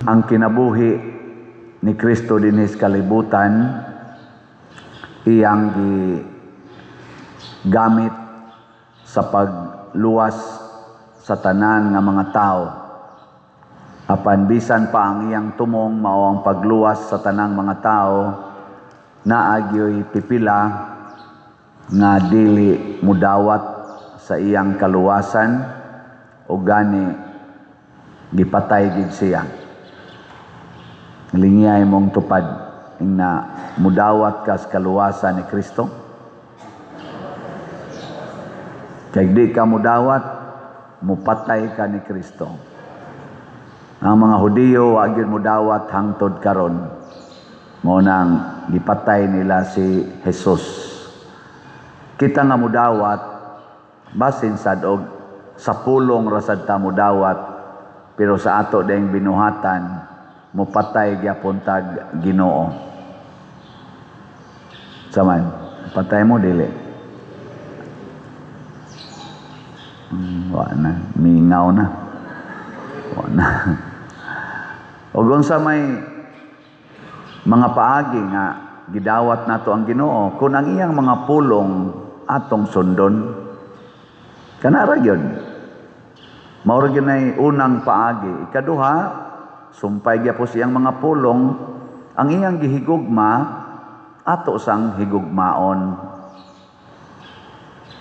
Ang kinabuhi ni Kristo dinis kalibutan iyang gamit sa pagluwas sa tanan nga mga tao. Apan bisan pa ang iyang tumong mao ang pagluwas sa tanang mga tao, naagyoy pipila nga dili mudawat sa iyang kaluwasan o gani gipatay gid siya. Lingiyay mong tupad na mudawat ka sa kaluwasan ni Kristo. Kay di ka mudawat, mupatay ka ni Kristo. Ang mga Hudiyo wa gyud mudawat hangtod karon. Mao nang gipatay nila si Jesus. Kita nga mudawat basin sad og sa pulong ra sad ta mudawat, pero sa ato dayang binuhatan mupatay gyapon tag Ginoo. Saman, patay mo dili. Wa na, mingaw na. Wa na. Og unsa may mga paagi nga gidawat nato ang Ginoo, kung ang iyang mga pulong atong sundon, kanara gyud. Mao ra gyud nay unang paagi. Ikaduha, sumpay gyapon siyang mga pulong, ang iyang gihigugma ato sang higugmaon.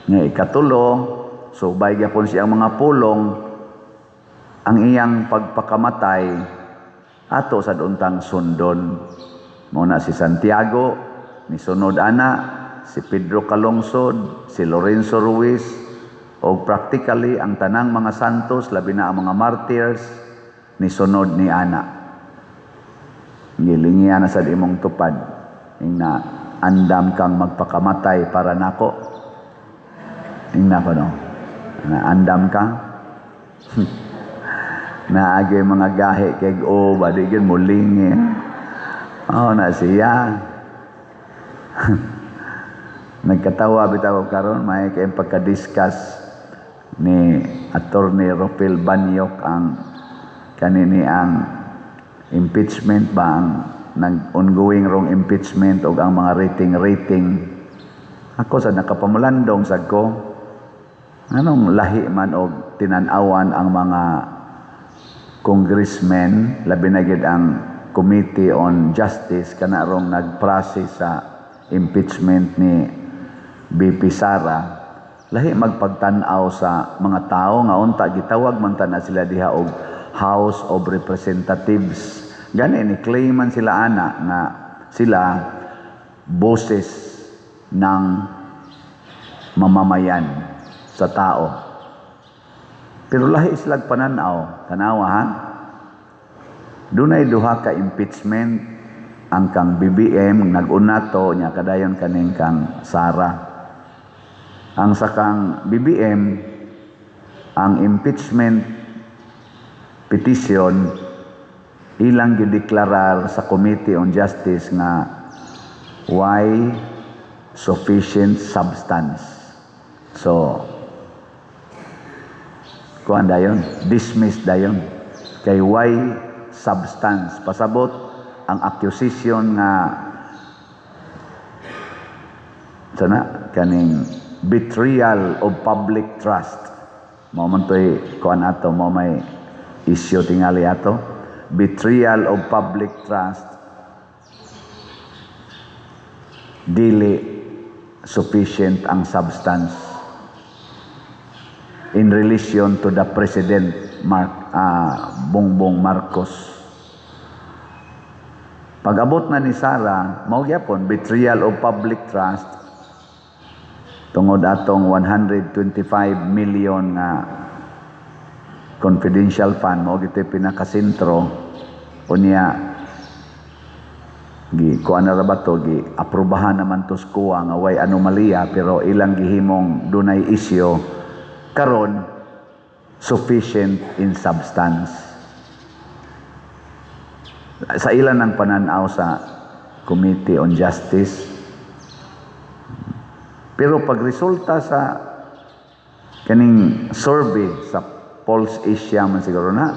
Nga ikatulo, subay gyapon siyang mga pulong, ang iyang pagpakamatay ato sa untang sundon. Muna si Santiago ni sunod ana, si Pedro Calungsod, si Lorenzo Ruiz, o practically ang tanang mga santos, labi na ang mga martyrs, ni sunod ni ana. Gilingiya na sa imong tupad, na andam kang magpakamatay para nako. Tingnan ko no, na andam ka. Naagay mga gahe kay badigin muling na siya. Nagkatawa bitaw karon may kay pagka-discuss ni Attorney Ropel Banyok ang kanini ang impeachment ba, ang nag-ongoing wrong impeachment o ang mga rating. Ako sa nakapamulandong sad ko, anong lahi man og tinan-awan ang mga congressmen, labi na gid ang Committee on Justice kana rong nag-process sa impeachment ni BP Sara, lahi magpagtan-aw sa mga tao nga unta gitawag man ta na sila diha og House of Representatives. Gani ni claiman sila ana nga sila boses ng mamamayan sa tao. Pero lahi sila pananaw, tanawa ha. Dunay duha ka impeachment, ang kang BBM nag-unato nya kadayon kaning kang Sara. Ang sa kang BBM, ang impeachment petition ilang gideklarar sa Committee on Justice nga why sufficient substance. So kuan dayon, dismiss dayon kay why substance. Pasabot ang accusation nga sana kaning betrayal of public trust. Mao man toy kuan ato, mao may issue tingali ato, betrayal of public trust, dili sufficient ang substance in relation to the President Bongbong Marcos. Pag-abot na ni Sara, mao gyapon betrayal of public trust tungod atong 125 million nga confidential fund, mao gito'y pinakasentro unya kuan na ra ba to, aprubahan naman to SCOA nga way anomalya, pero ilang gihimong dunay issue karon sufficient in substance. Sa ilan ang pananaw sa Committee on Justice. Pero pag resulta sa kaning survey sa Pulse Asia man siguro na,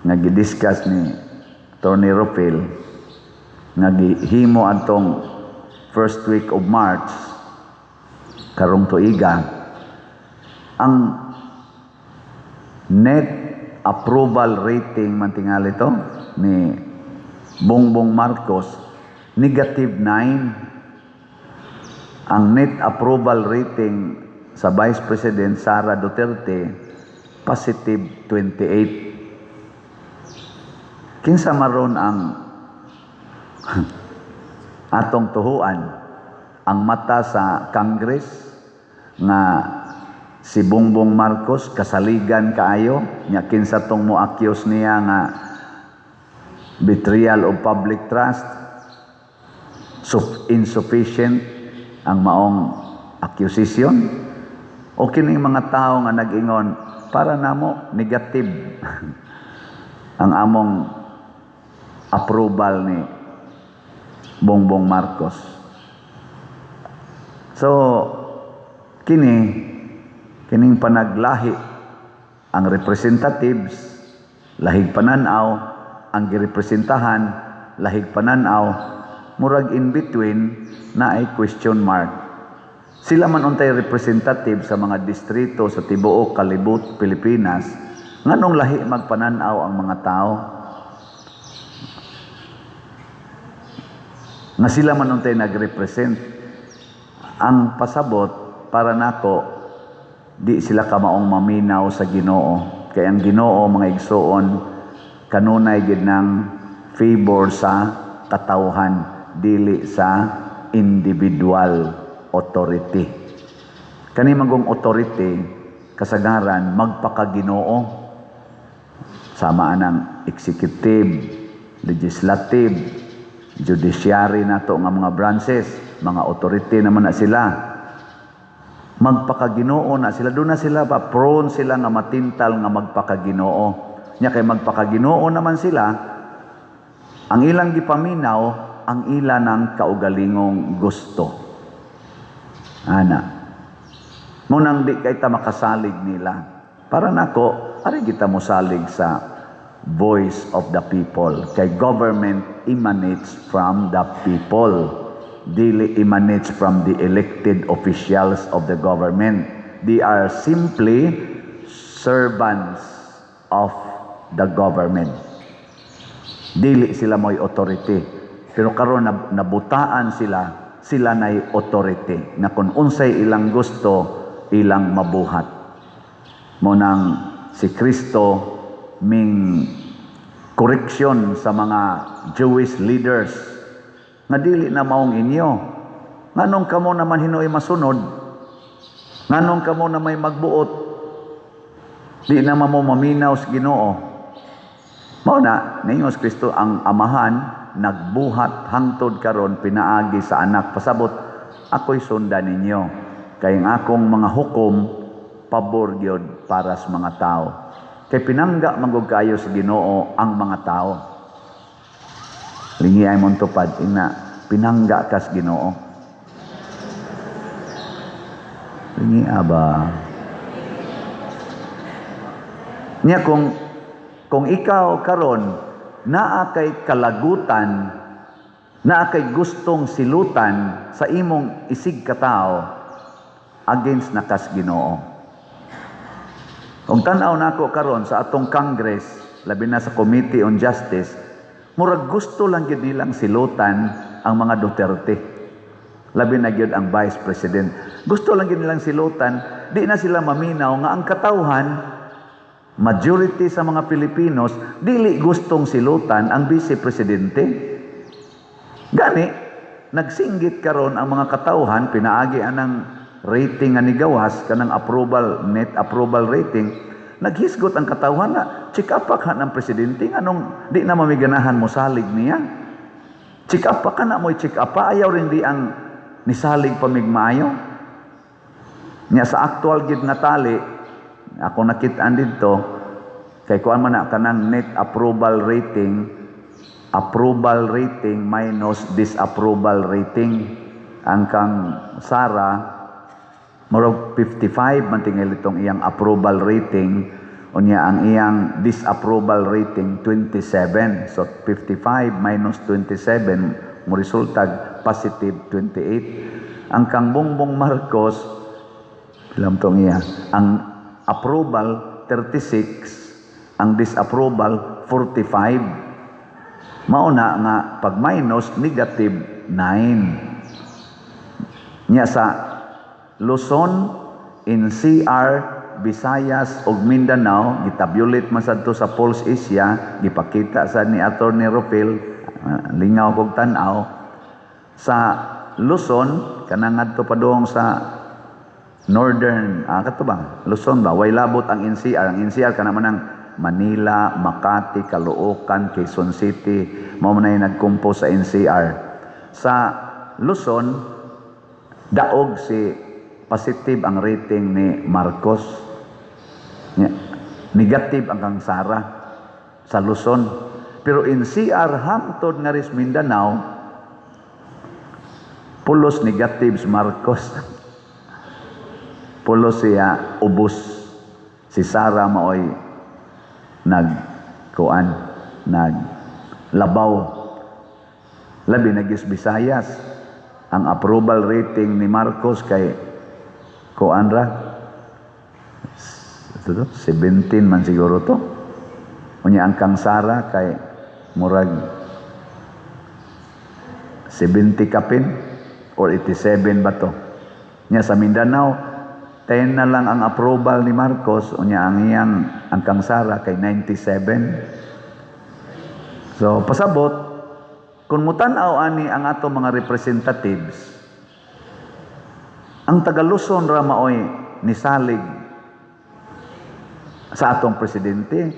nga gidiscuss ni Tony Rufil nga gihimo atong first week of March karong tuiga, ang net approval rating man tingali to ni Bongbong Marcos -9. Ang net approval rating sa Vice President Sara Duterte +28. Kinsa maron ang atong tuhuan, ang mata sa Congress nga si Bongbong Marcos kasaligan kaayo nya kinsa tong mo-accuse niya nga betrayal of public trust, insufficient ang maong accusation, o kining mga tao nga nag-ingon para namo negative ang among approval ni Bongbong Marcos. So kining panaglahi ang representatives lahig pananaw, ang girepresentahan lahig pananaw, murag in between na ay question mark. Sila man untay representative sa mga distrito sa tibuok kalibot Pilipinas, nganong lahi magpananaw ang mga tao nga sila man untay nagrepresent. Ang pasabot para nako, di sila kamaong maminaw sa Ginoo, kay ang Ginoo mga igsoon kanunay gid ng favor sa katawhan dili sa individual authority. Kani magong authority kasagaran magpakaginoo, sama anang executive, legislative, judiciary nato nga mga branches, mga authority naman na sila. Magpakaginoo na sila, doon na sila pa prone sila nga matintal nga magpakaginoo. Nya kay magpakaginoo naman sila, ang ilang gipaminaw ang ila ng kaugalingong gusto. Ana. Munang di kay ta makasalig nila. Para nako, ari kita mosalig sa voice of the people. Kay government emanates from the people. Dili emanates from the elected officials of the government. They are simply servants of the government. Dili sila mo'y authority. Pero karon nabutaan sila na'y authority. Na kung unsay ilang gusto, ilang mabuhat. Munang si Kristo ming correction sa mga Jewish leaders nga dili na maong inyo. Nganong kamo naman hinuoy masunod? Nganong kamo na may magbuot? Di na mo maminaw sa Ginoo. Mao na ninyo Kristo ang amahan nagbuhat hangtod karon pinaagi sa anak, pasabot ako'y sundan ninyo kay ang akong mga hukom pabor gyud para sa mga tao. Kay pinangga manggug kayo sa Ginoo ang mga tao. Lingi ay mong tupad, ina, pinangga kas Ginoo. Lingi aba. Nya kung ikaw karon naa kay kalagutan, naa kay gustong silutan sa imong isig katao against nakas Ginoo. Kung tan-aw nako karon sa atong Congress, labi na sa Committee on Justice, murag gusto lang gyud nilang silutan ang mga Duterte. Labi na gyud ang Vice President. Gusto lang gyud nilang silutan, di na sila maminaw nga ang katawhan, majority sa mga Pilipinos, dili gustong silutan ang Vice Presidente. Gani, nagsinggit karon ang mga katawhan, pinaagi anang rating nga nigawas, kanang approval, net approval rating, naghisgot ang katawhan na, chikapak ha ng presidente, anong di na mamiganahan mo salig niya. Chikapak ka na mo'y chikapa, ayaw rin di ang nisalig pamigmaayo. Nya sa actual gid nga tali, ako nakitaan dito, kay kuan man na kanang net approval rating minus disapproval rating. Ang kang Sara, murag 55 man tingil itong iyang approval rating, Unya ang iyang disapproval rating 27. So 55 minus 27 mo resultag positive 28. Ang kang Bongbong Marcos, alam tong iya, ang approval 36, ang disapproval 45. Mauna nga pag minus negative 9. Nya sa Luzon, NCR, Visayas ug Mindanao gitabulate man sadto sa Pulse Asia, gipakita sa ni Attorney Rufil, lingaw kog tan-aw. Sa Luzon kanang adto padung sa Northern, kato ba? Luzon ba? Way labot ang NCR. Ang NCR kana man ang Manila, Makati, Caloocan, Quezon City, mao man ay nagkumpo sa NCR. Sa Luzon, daog si positive ang rating ni Marcos. Negative ang kang Sara sa Luzon. Pero NCR hangtod nga ris Mindanao, pulos negatives Marcos. Pulos siya ubos. Si Sara maoy naglabaw. Labi nagis Visayas. Ang approval rating ni Marcos kay kuan ra 17 man siguro to. Unya ang kang Sara kay murag 70 kapin or 87 ba to. Nya sa Mindanao 10 na lang ang approval ni Marcos, unya ang kang Sara kay 97. So pasabot kung mutan-aw ani ang ato mga representatives, ang taga Luzon ra maoy nisalig sa atong presidente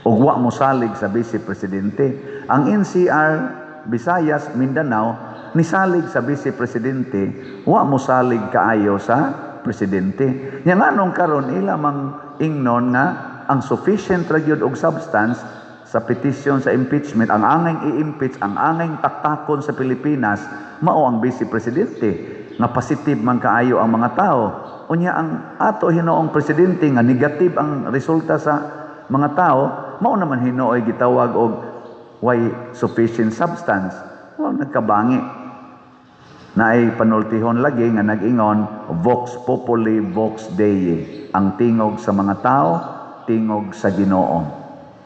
ug wa mo salig sa vice presidente. Ang NCR, Visayas, Mindanao nisalig sa vice presidente, wa mo salig kaayo sa presidente. Nya nganong karon ila mang ingnon nga ang sufficient ra gyud og substance sa petition sa impeachment, ang angay i-impeach, ang angay taktakon sa Pilipinas mao ang vice presidente nga positive man kaayo ang mga tao. Unya ang ato hinoong presidente nga negative ang resulta sa mga tao, mao naman hinooy gitawag og why sufficient substance. Well, nagkabangi. Naay panultihon lagi nga nag-ingon, vox populi, vox Dei. Ang tingog sa mga tao, tingog sa Ginoo.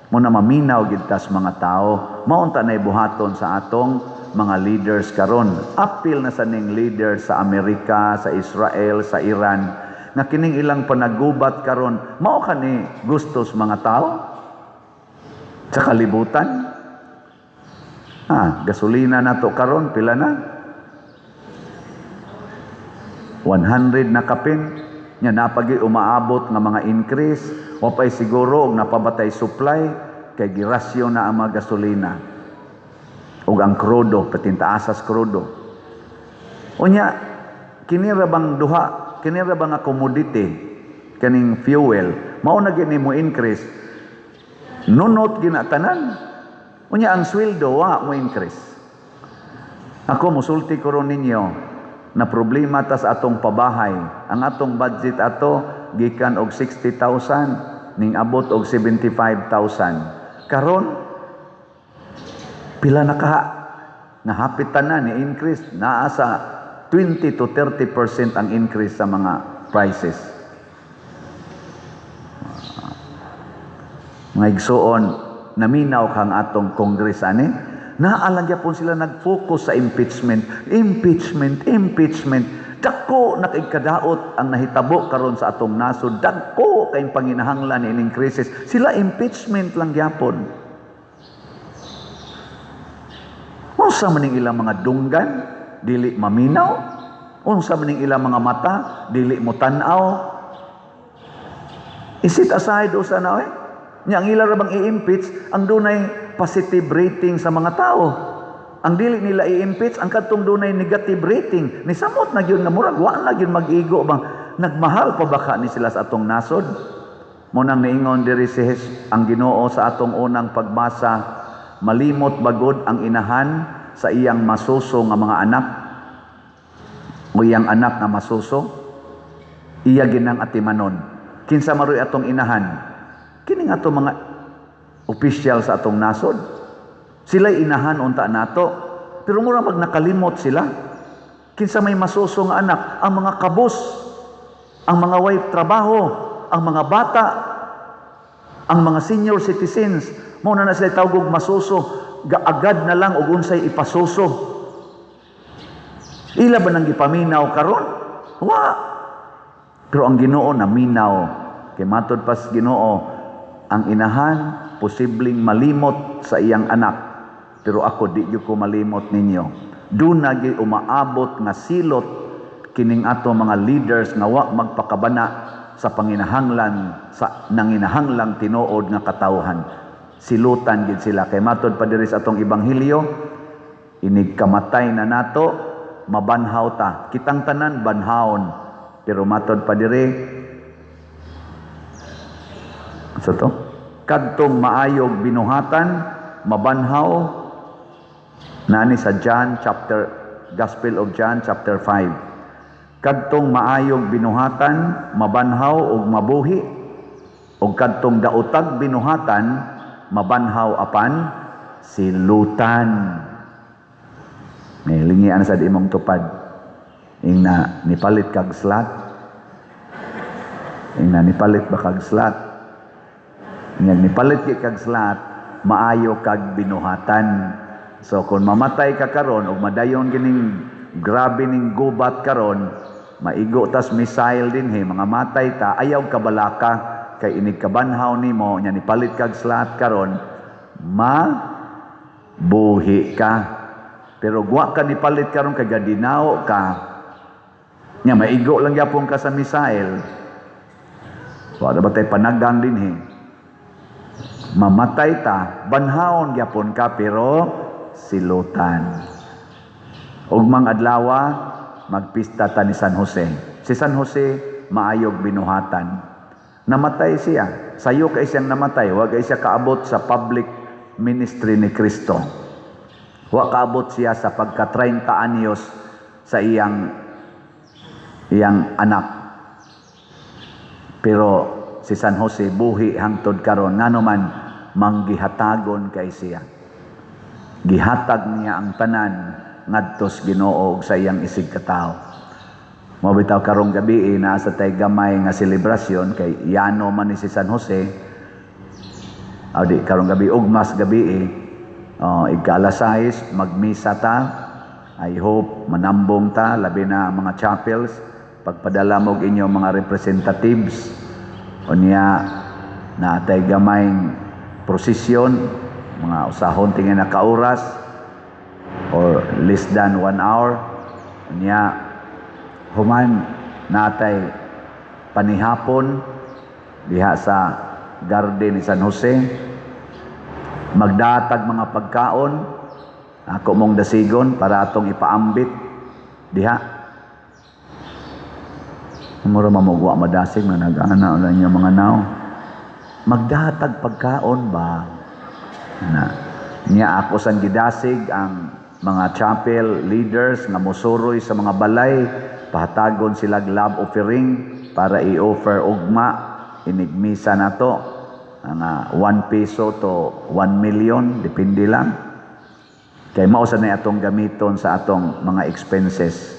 Muna maminaw gid tas mga tao, maunta nay buhaton sa atong mga leaders karon. Apil na sa ning leaders sa Amerika, sa Israel, sa Iran, nga kining ilang panagubat karon mao kani gustos mga tao sa kalibutan. Gasolina nato karon pila na? 100 na kapin. Nya napagi umaabot nga mga increase, wa pay siguro og napabatay supply kay girasyon na ang mga gasolina. Ug ang krudo, patintaasas krudo. Unya, kinira bang duha, kinira bang nga commodity, kaning fuel, mao na gini mo increase. Nunot ginatanan. Unya, ang sweldo, wa mo increase. Ako, musulti ko ron ninyo, na problema tas atong pabahay. Ang atong budget ato, gikan og 60,000, ning abot og 75,000. Karon, pila na kaha nga hapit tanan ni increase, naa sa 20 to 30% ang increase sa mga prices. Mga igsuon, naminaw kang atong Congress ani, naalang gyapon sila nag-focus sa impeachment. Dako na kay kadaot ang nahitabo karon sa atong nasod. Dako kay panginahanglan ining krisis. Sila impeachment lang gyapon. Unsa man ning ilang mga dunggan, dili maminaw. Unsa man ning ilang mga mata, dili mo tan-aw. Isit aside usa na oy. Nya ang ila ra bang i-impeach ang dunay positive rating sa mga tao. Ang dili nila i-impeach ang kadtong dunay negative rating. Ni samot na gyud nga murag wa na gyud mag-igo bang nagmahal pa baka ni sila sa atong nasod. Mo nang niingon diri si ang Ginoo sa atong unang pagbasa, malimot bagod ang inahan sa iyang masuso nga mga anak o iyang anak nga masuso, iya ginang atimanon. Kinsa maroy atong inahan? Kining ato mga opisyal sa atong nasod. Sila'y inahan unta nato. Pero mura nakalimot sila. Kinsa may masuso nga anak? Ang mga kabus, ang mga way trabaho, ang mga bata, ang mga senior citizens. Muna na sila tawag masuso. Gaagad na lang og unsay ipasuso. Ila ba nang gipaminaw karon? Wa. Pero ang Ginoo naminaw. Kay matod pas Ginoo, ang inahan posibleng malimot sa iyang anak. Pero ako di gyud ko malimot ninyo. Doon na gyud umaabot nga silot kining ato mga leaders nga wa magpakabana sa panginahanglan sa nanginahanglang tinuod nga katawhan. Silutan gid sila kay matod pa diri sa atong ebanghelyo, inig kamatay na nato, mabanhaw ta. Kitang tanan banhawon, pero matod pa diri sa to, kadtong maayog binuhatan, mabanhaw. Nani sa Gospel of John chapter 5. Kadtong maayog binuhatan, mabanhaw ug mabuhi, ug kadtong daotag binuhatan, mabanhaw apan silutan. May lingian sa di mong tupad. Ing na nipalit kag slat. Ing na nipalit ba kag slat? Ing nipalit kag slat, maayo kag binuhatan. So kung mamatay ka karon ug madayon kining grabe ning gubat karon, maigo tas missile din mga matay ta, ayaw ka balaka kay inig kabanhaw nimo nya nipalit kag slat karon, buhi ka. Pero wa ka nipalit karon kay gadinaw ka, nya maigo lang gyapon ka sa missile. Wala ba tay panagang din mamatay ta, banhaon gyapon ka pero silutan. Ug mga adlaw magpista ta ni San Jose. Si San Jose maayog binuhatan. Namatay siya. Sayo kay siyang namatay, wa kay siya kaabot sa public ministry ni Kristo. Wa kaabot siya sa pagka 30 anyos sa iyang anak. Pero si San Jose buhi hangtod karon nganuman manggihatagon kay siya. Gihatag niya ang tanan ngadtos Ginoo sa iyang isig katawo. Mao bitaw karong gabi naa sa tay gamay nga selebrasyon kay yano man ni si San Jose. Di karong gabi ugmas gabi ika-alas 6 magmisa ta. I hope manambong ta labi na ang mga chapels pagpadala mo og inyong mga representatives unya na tay gamay prosesyon mga usahon tingin na kauras or less than 1 hour niya human natay panihapon diha sa garden ni San Jose magdatag mga pagkaon ako mong dasigon para atong ipaambit diha mura mamugwa madasig na nag-ana ulan yung mga naw magdatag pagkaon ba na niya ako sang gidasig ang mga chapel leaders nga mosuroy sa mga balay pahatagon sila love offering para i-offer ugma inigmisa nato nga 1 peso to 1 million depende lang kay mao sa na atong gamiton sa atong mga expenses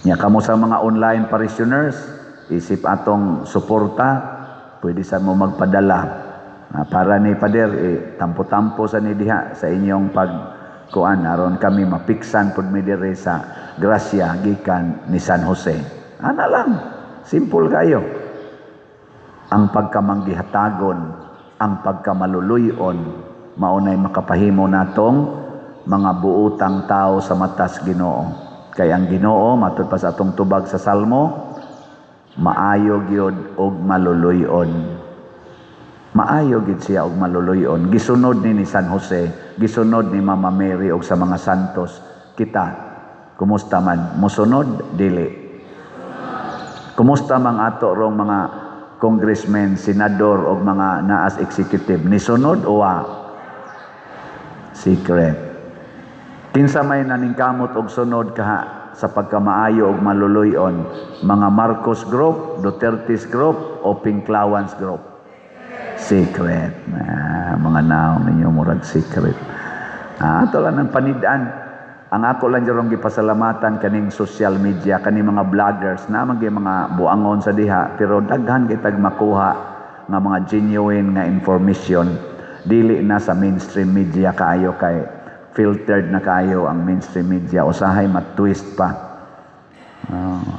niya kamo sa mga online parishioners isip atong suporta pwede sa mo magpadala para ni Pader tampo-tampo sa ni diha sa inyong pagkuan aron kami mapiksan pud mi dire sa grasya gikan ni San Jose. Ana lang, simple kayo. Ang pagkamanggihatagon, ang pagkamaluluyon maunay makapahimo natong mga buutang tao sa matas Ginoo. Kay ang Ginoo matud pa sa atong tubag sa Salmo, maayo gyud og maluluyon. Maayo gid siya og maluluyon. Gisunod ni San Jose, gisunod ni Mama Mary og sa mga santos. Kita, kumusta man? Musunod? Dili. Kumusta man ato rong mga congressmen, senador og mga naas executive? Nisunod o wa? Secret. Kinsa may naningkamot og sunod sa pagkamaayo ug maluluyon, mga Marcos Group, Duterte's Group, o Pinklawans Group? Secret. Mga naong ninyo murag secret. Ato lang ng panidaan. Ang ako lang jarong gipasalamatan kaning social media, kaning mga vloggers na mga buangon sa diha, pero daghan kitag makuha nga mga genuine nga information, dili na sa mainstream media kaayo, kay filtered na kayo ang mainstream media, usahay matwist pa.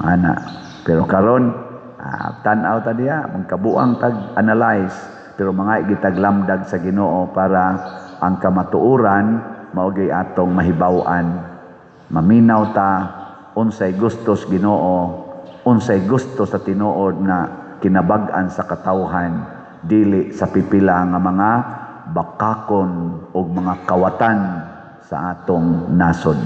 Ana. Pero karon tan-aw ta diha, magkabuang tag-analyze, pero mga gitaglamdag sa Ginoo para ang kamatuoran maugay atong mahibaw-an, maminaw ta unsay gustos Ginoo, unsay gusto sa tinuod na kinabag-an sa katawhan, dili sa pipila nga mga bakakon o mga kawatan sa atong nasod.